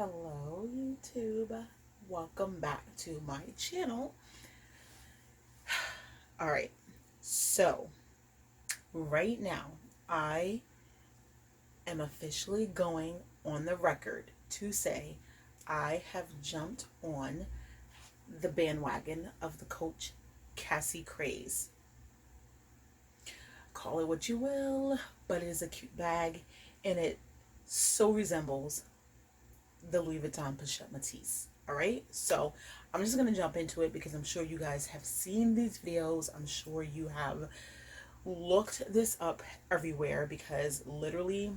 Hello YouTube, welcome back to my channel. All right, so right now I am officially going on the record to say I have jumped on the bandwagon of the Coach Cassie craze. Call it what you will, but it is a cute bag and it so resembles the Louis Vuitton Pochette Metis. All right, so I'm just gonna jump into it because I'm sure you guys have seen these videos. I'm sure you have looked this up everywhere because literally,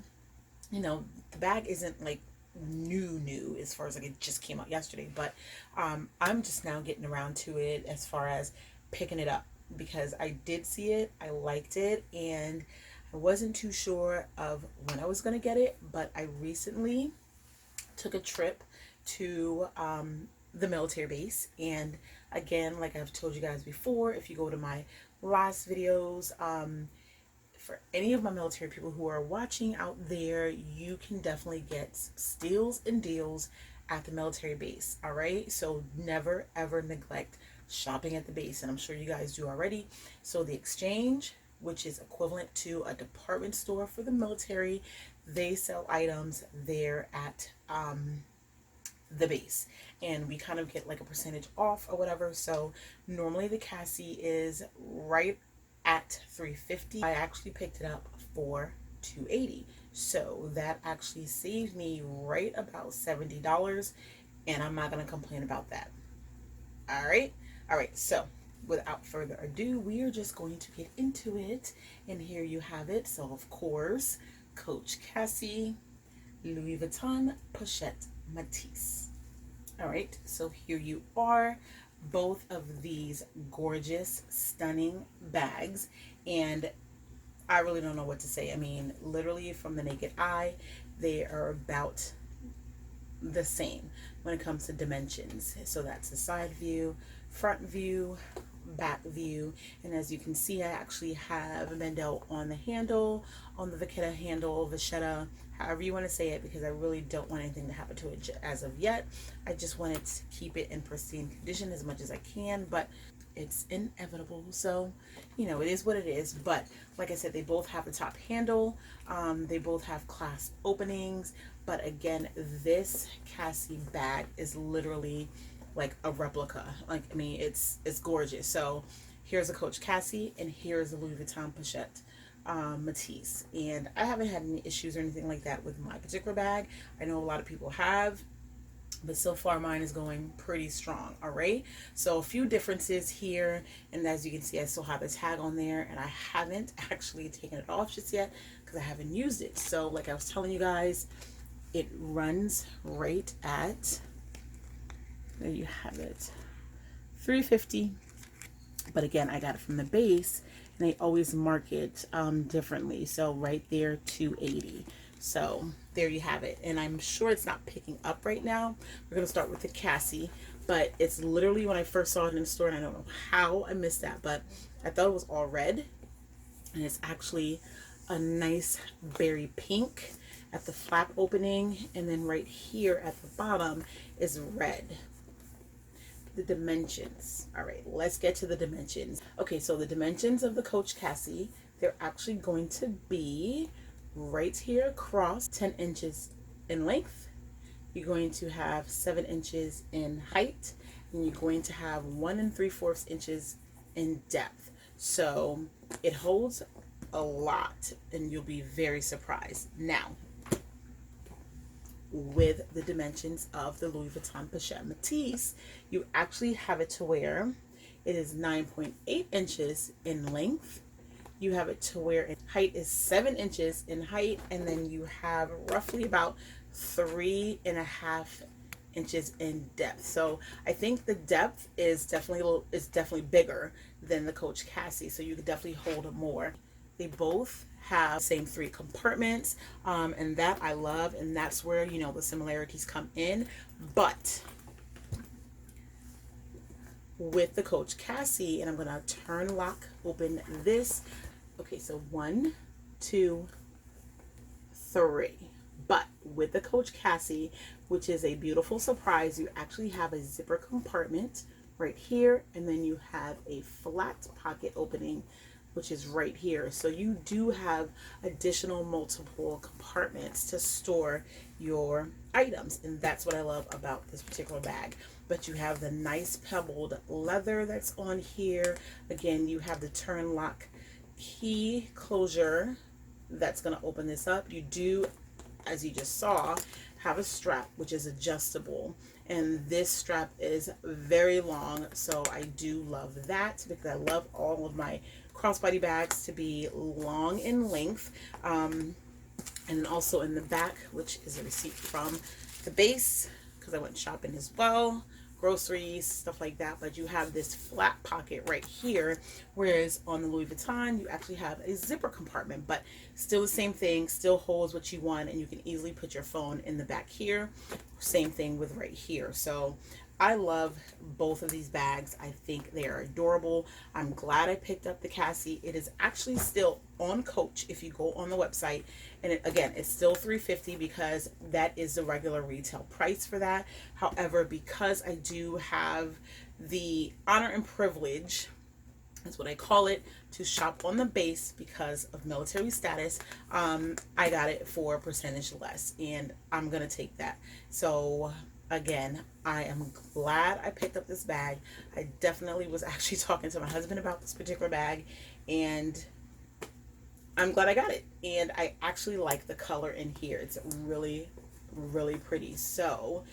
the bag isn't like new as far as like it just came out yesterday, but I'm just now getting around to it as far as picking it up because I did see it, I liked it, and I wasn't too sure of when I was gonna get it, but I recently took a trip to the military base, and again, like I've told you guys before, if you go to my last videos, for any of my military people who are watching out there, you can definitely get steals and deals at the military base. All right, so never ever neglect shopping at the base, and I'm sure you guys do already. So the exchange, which is equivalent to a department store for the military, they sell items there at the base, and we kind of get like a percentage off or whatever. So normally the Cassie is right at $350. I actually picked it up for $280, so that actually saved me right about $70, and I'm not going to complain about that. All right, so without further ado, we are just going to get into it, and here you have it. So of course, Coach Cassie, Louis Vuitton Pochette Metis. All right, so here you are, both of these gorgeous, stunning bags, and I really don't know what to say. I mean, literally from the naked eye, they are about the same when it comes to dimensions. So that's the side view, front view, back view, and as you can see, I actually have a Mendel on the handle, on the Vachetta, however you want to say it, because I really don't want anything to happen to it as of yet. I just wanted to keep it in pristine condition as much as I can, but it's inevitable, so it is what it is. But like I said, they both have the top handle, they both have clasp openings, but again, this Cassie bag is literally like a replica. Like, I mean, it's gorgeous. So here's a Coach Cassie, and here's a Louis Vuitton Pochette Metis, and I haven't had any issues or anything like that with my particular bag. I know a lot of people have, but so far mine is going pretty strong. All right, so a few differences here, and as you can see, I still have the tag on there, and I haven't actually taken it off just yet because I haven't used it. So like I was telling you guys, it runs right at, there you have it, $350, but again, I got it from the base, and they always mark it differently. So right there, $280. So there you have it, and I'm sure it's not picking up right now. We're gonna start with the Cassie, but it's literally when I first saw it in the store, and I don't know how I missed that, but I thought it was all red, and it's actually a nice berry pink at the flap opening, and then right here at the bottom is red. The dimensions. All right, let's get to the dimensions. Okay, so the dimensions of the Coach Cassie, they're actually going to be right here across, 10 inches in length. You're going to have 7 inches in height, and you're going to have 1 3/4 inches in depth. So it holds a lot, and you'll be very surprised. Now, with the dimensions of the Louis Vuitton Pochette Metis, you actually have it to where it is 9.8 inches in length. You have it to where height is 7 inches in height, and then you have roughly about 3.5 inches in depth. So I think the depth is definitely bigger than the Coach Cassie, so you could definitely hold more. They both have the same 3 compartments, and that I love, and that's where the similarities come in. But with the Coach Cassie, and I'm gonna turn lock open this. Okay, so 1, 2, 3. But with the Coach Cassie, which is a beautiful surprise, you actually have a zipper compartment right here, and then you have a flat pocket opening, which is right here. So you do have additional multiple compartments to store your items, and that's what I love about this particular bag. But you have the nice pebbled leather that's on here. Again, you have the turn lock key closure that's going to open this up. You do, as you just saw, have a strap which is adjustable, and this strap is very long, so I do love that because I love all of my crossbody bags to be long in length. And then also in the back, which is a receipt from the base, because I went shopping as well, groceries, stuff like that. But you have this flat pocket right here, whereas on the Louis Vuitton you actually have a zipper compartment, but still the same thing, still holds what you want, and you can easily put your phone in the back here. Same thing with right here. So I love both of these bags. I think they are adorable. I'm glad I picked up the Cassie. It is actually still on Coach if you go on the website, and again, it's still $350 because that is the regular retail price for that. However, because I do have the honor and privilege, that's what I call it, to shop on the base because of military status, I got it for a percentage less, and I'm gonna take that. So again, I am glad I picked up this bag. I definitely was actually talking to my husband about this particular bag, and I'm glad I got it. And I actually like the color in here. It's really, really pretty. So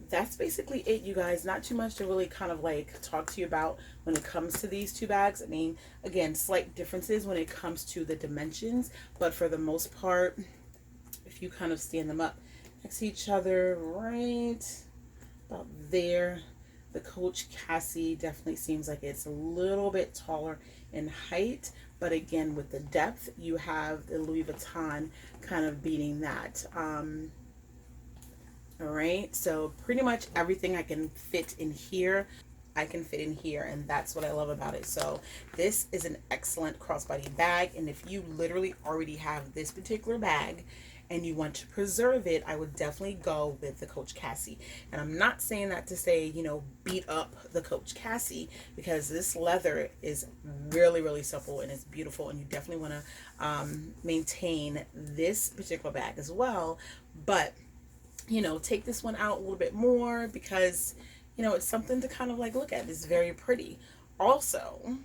that's basically it, you guys. Not too much to really kind of like talk to you about when it comes to these two bags. I mean, again, slight differences when it comes to the dimensions, but for the most part, if you kind of stand them up next to each other, right about there, the Coach Cassie definitely seems like it's a little bit taller in height, but again, with the depth, you have the Louis Vuitton kind of beating that. All right, so pretty much everything I can fit in here, I can fit in here, and that's what I love about it. So this is an excellent crossbody bag, and if you literally already have this particular bag and you want to preserve it, I would definitely go with the Coach Cassie. And I'm not saying that to say, you know, beat up the Coach Cassie, because this leather is really, really supple and it's beautiful, and you definitely want to maintain this particular bag as well. But, you know, take this one out a little bit more because, you know, it's something to kind of like look at. It's very pretty. Also,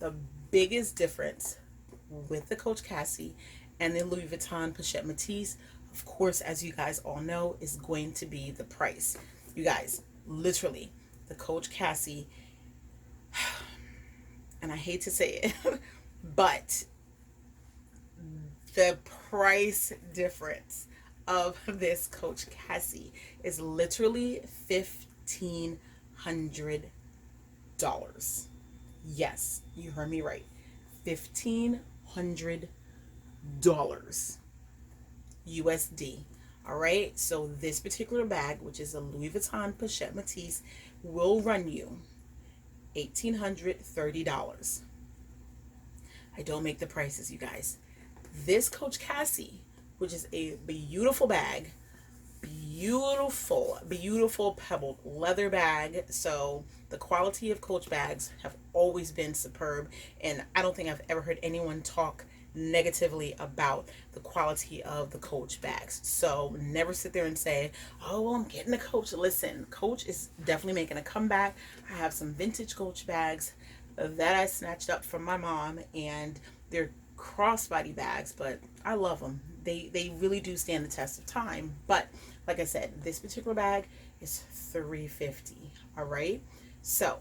the biggest difference with the Coach Cassie and the Louis Vuitton Pochette Metis, of course, as you guys all know, is going to be the price. You guys, literally, the Coach Cassie, and I hate to say it, but the price difference of this Coach Cassie is literally $1,500. Yes, you heard me right. $1,500 USD. All right, so this particular bag, which is a Louis Vuitton Pochette Metis, will run you $1,830. I don't make the prices, you guys. This Coach Cassie, which is a beautiful bag, beautiful pebbled leather bag. So the quality of Coach bags have always been superb, and I don't think I've ever heard anyone talk negatively about the quality of the Coach bags. So never sit there and say, oh, well, I'm getting a Coach. Listen, Coach is definitely making a comeback. I have some vintage Coach bags that I snatched up from my mom, and they're crossbody bags, but I love them. They really do stand the test of time. But like I said, this particular bag is $350. All right, so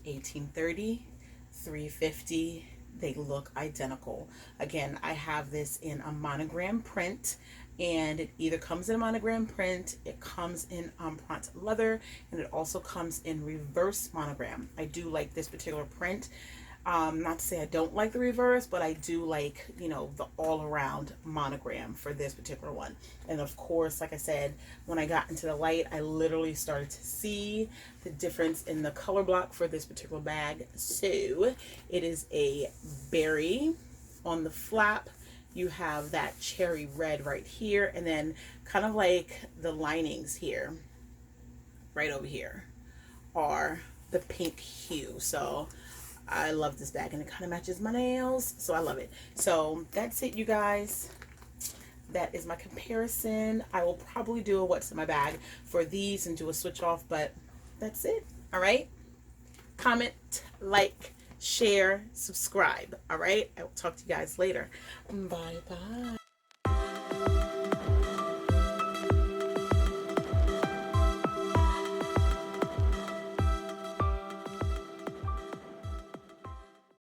$1,830, $350. They look identical. Again, I have this in a monogram print, and it either comes in a monogram print, it comes in print leather, and it also comes in reverse monogram. I do like this particular print. Not to say I don't like the reverse, but I do like, you know, the all-around monogram for this particular one. And of course, like I said, when I got into the light, I literally started to see the difference in the color block for this particular bag. So it is a berry on the flap, you have that cherry red right here, and then kind of like the linings here, right over here, are the pink hue. So I love this bag, and it kind of matches my nails, so I love it. So that's it, you guys. That is my comparison. I will probably do a what's in my bag for these and do a switch off, but that's it. All right. Comment, like, share, subscribe. All right. I will talk to you guys later. Bye bye.